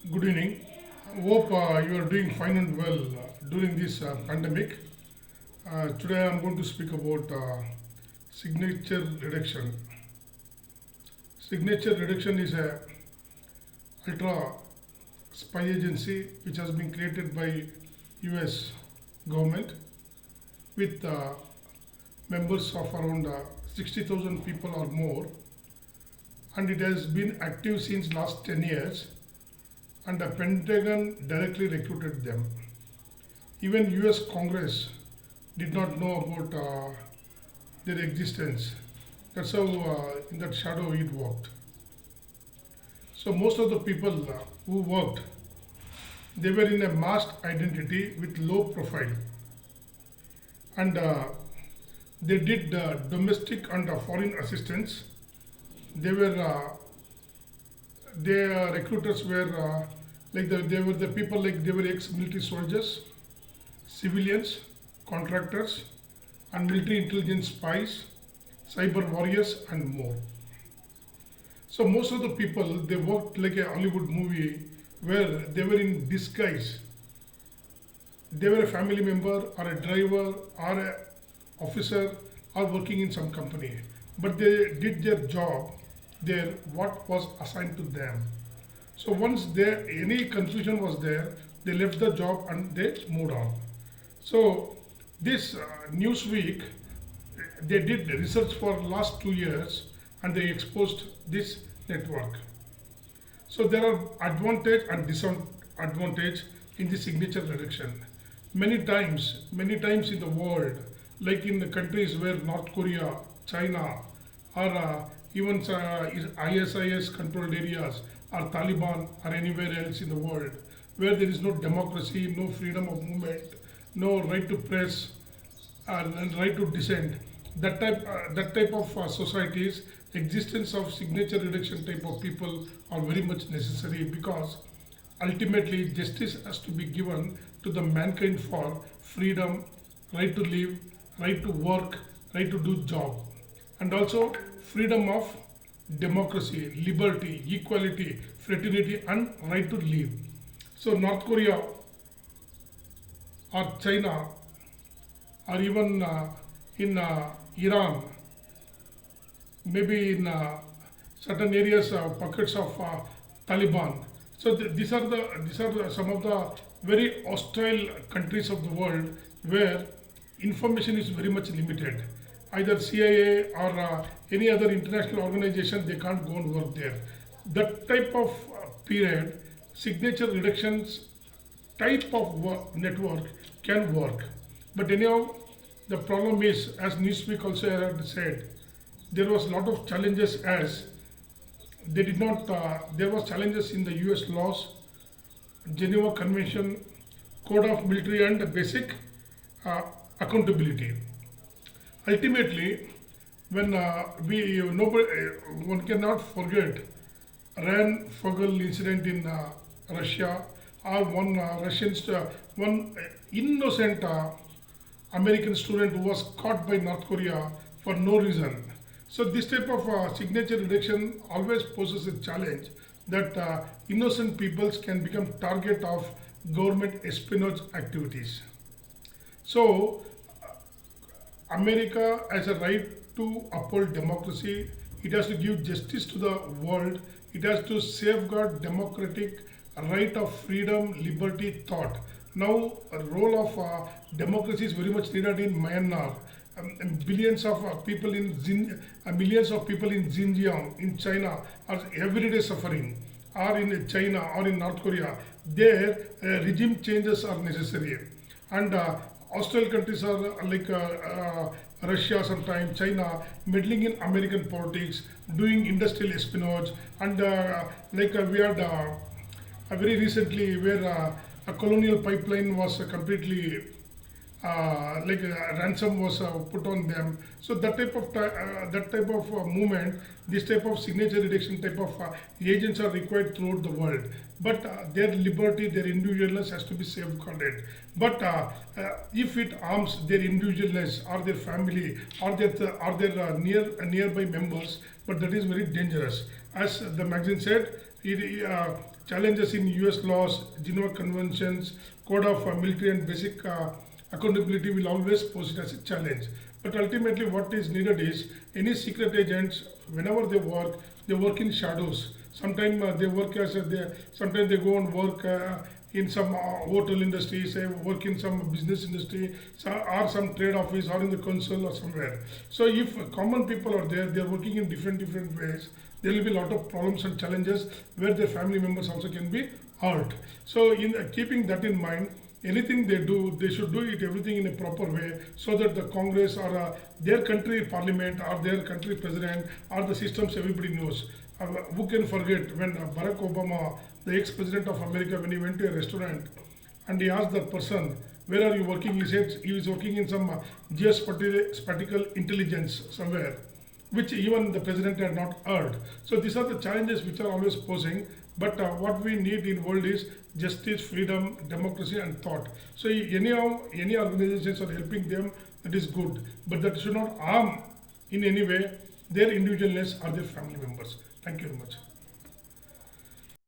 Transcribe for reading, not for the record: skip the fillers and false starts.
Good evening. Hope you are doing fine and well during this pandemic. Today I am going to speak about signature reduction. Signature reduction is a ultra spy agency which has been created by US government with members of around 60,000 people or more, and it has been active since last 10 years, and the Pentagon directly recruited them. Even US Congress did not know about their existence. That's how in that shadow it worked. So most of the people who worked, they were in a masked identity with low profile, and they did domestic and foreign assistance. They were their recruiters were they were the people, like they were ex-military soldiers, civilians, contractors, and military intelligence spies, cyber warriors, and more. So most of the people, they worked like a Hollywood movie where they were in disguise. They were a family member or a driver or a officer or working in some company, but they did their job there what was assigned to them. So once there any confusion was there, they left the job and they moved on. So this Newsweek, they did research for last 2 years and they exposed this network. So there are advantage and disadvantage in the signature reduction. Many times in the world, like in the countries where North Korea, China, or even ISIS controlled areas, or Taliban, or anywhere else in the world, where there is no democracy, no freedom of movement, no right to press, and right to dissent. That type of societies, existence of signature reduction type of people are very much necessary, because ultimately justice has to be given to the mankind for freedom, right to live, right to work, right to do job, and also freedom of democracy, liberty, equality, fraternity, and right to live. So North Korea or China or even in Iran, maybe in certain areas, pockets of Taliban. So these are some of the very hostile countries of the world where information is very much limited. Either CIA or any other international organization, they can't go and work there. That type of period, signature reductions type of network can work. But anyhow, the problem is, as Newsweek also had said, there was a lot of challenges, as they did not. There was challenges in the U.S. laws, Geneva Convention, Code of Military, and basic uh, accountability. Ultimately, when one cannot forget Ran Fogel incident in Russia, or one innocent American student who was caught by North Korea for no reason. So this type of signature reduction always poses a challenge, that innocent peoples can become target of government espionage activities. So America has a right to uphold democracy. It has to give justice to the world. It has to safeguard democratic right of freedom, liberty, thought. Now, a role of democracy is very much needed in Myanmar. And billions of people in millions of people in Xinjiang, in China, are everyday suffering, or in China or in North Korea. There, regime changes are necessary, and hostile countries are like Russia, sometimes China, meddling in American politics, doing industrial espionage, and we had very recently where a colonial pipeline was completely ransom was put on them. So that type of movement, this type of signature reduction type of agents are required throughout the world. But their liberty, their individualness has to be safeguarded. But if it harms their individualness or their family or their nearby members, but that is very dangerous. As the magazine said, challenges in US laws, Geneva Conventions, Code of Military and Basic Accountability will always pose it as a challenge. But ultimately what is needed is any secret agents, whenever they work in shadows. Sometimes they work sometimes they go and work in some hotel industry, say work in some business industry, or some trade office, or in the council or somewhere. So if common people are there, they are working in different ways. There will be a lot of problems and challenges where their family members also can be hurt. So in keeping that in mind, anything they do, they should do it everything in a proper way, so that the Congress or their country parliament or their country president or the systems everybody knows. Who can forget when Barack Obama, the ex-president of America, when he went to a restaurant and he asked that person, where are you working? He said he was working in some geospatial intelligence somewhere, which even the president had not heard. So these are the challenges which are always posing. But what we need in world is justice, freedom, democracy and thought. So anyhow, any organizations are helping them, that is good. But that should not harm in any way their individualness or their family members. Thank you very much.